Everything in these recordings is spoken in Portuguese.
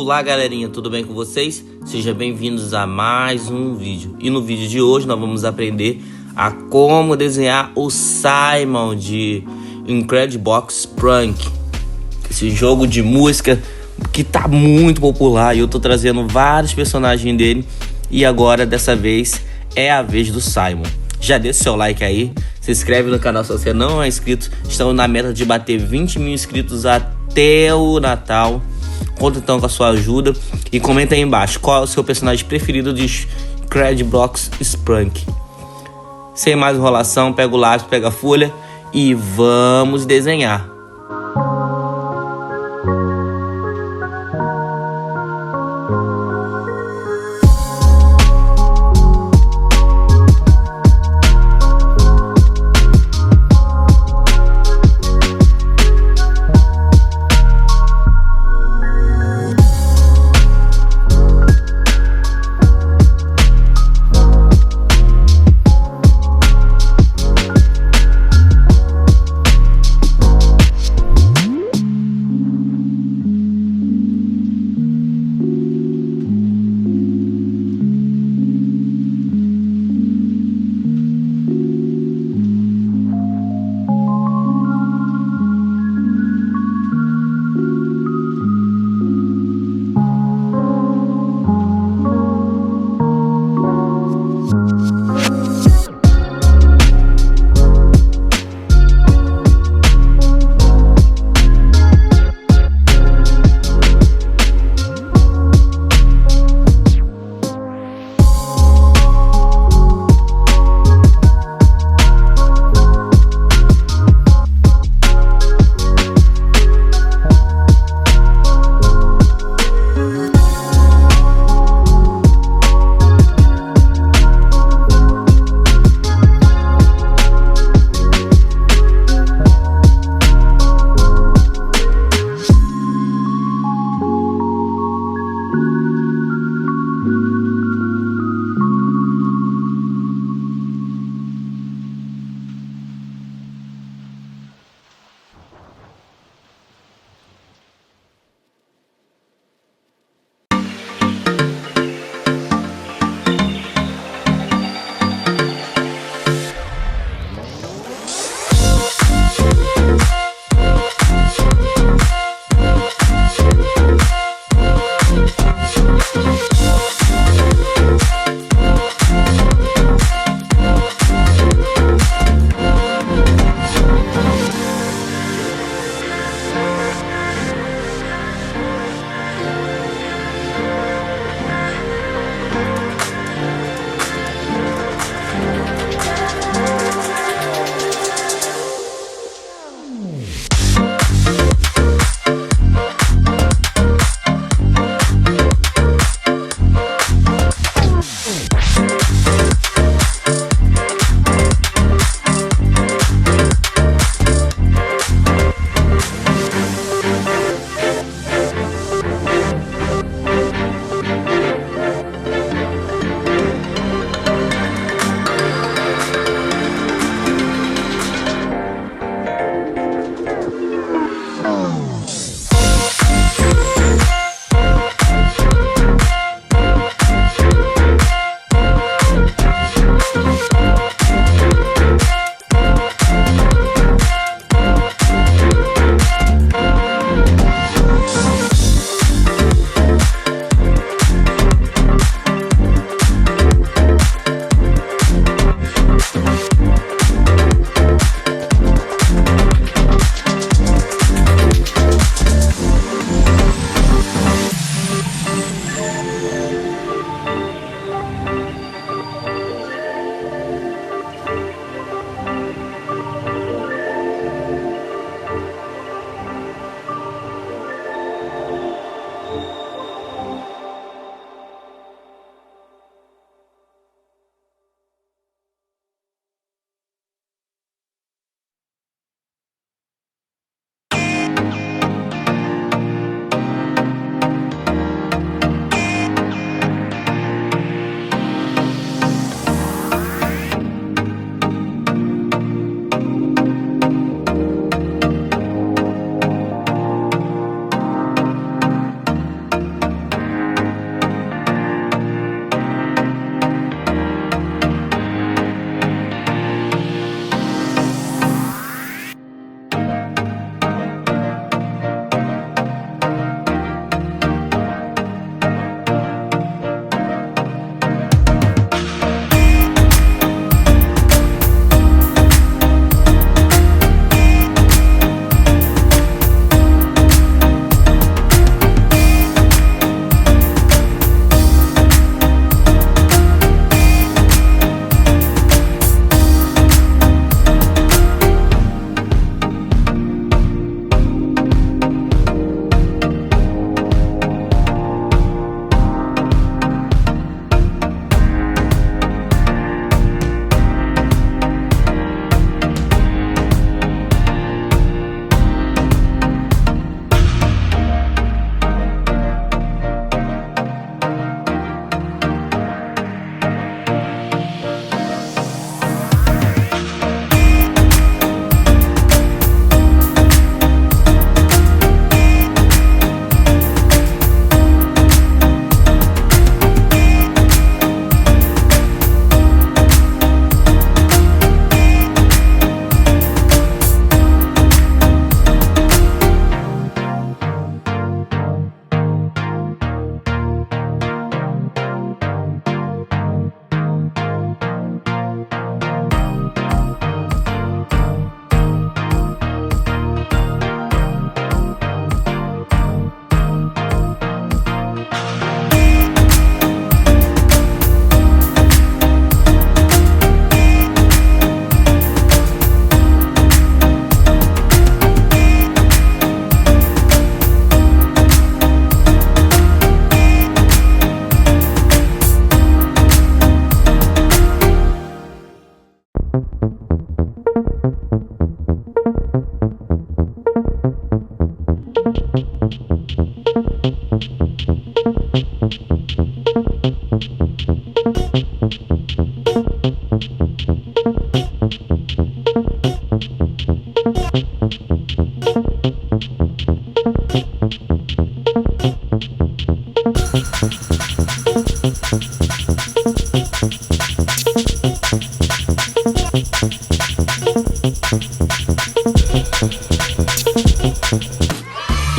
Olá galerinha, tudo bem com vocês? Sejam bem-vindos a mais um vídeo. E no vídeo de hoje nós vamos aprender a como desenhar o Simon de INCREDIBOX Sprunki. Esse jogo de música que tá muito popular e eu tô trazendo vários personagens dele. E agora, dessa vez, é a vez do Simon. Já deixa o seu like aí, se inscreve no canal se você não é inscrito. Estamos na meta de bater 20 mil inscritos até o Natal. Conta então com a sua ajuda e comenta aí embaixo qual é o seu personagem preferido de INCREDIBOX Sprunki. Sem mais enrolação, pega o lápis, pega a folha e vamos desenhar.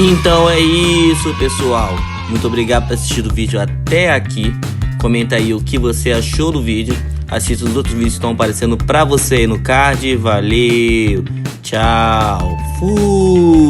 Então é isso, pessoal. Muito obrigado por assistir o vídeo até aqui. Comenta aí o que você achou do vídeo. Assista os outros vídeos que estão aparecendo pra você aí no card. Valeu, tchau, fui!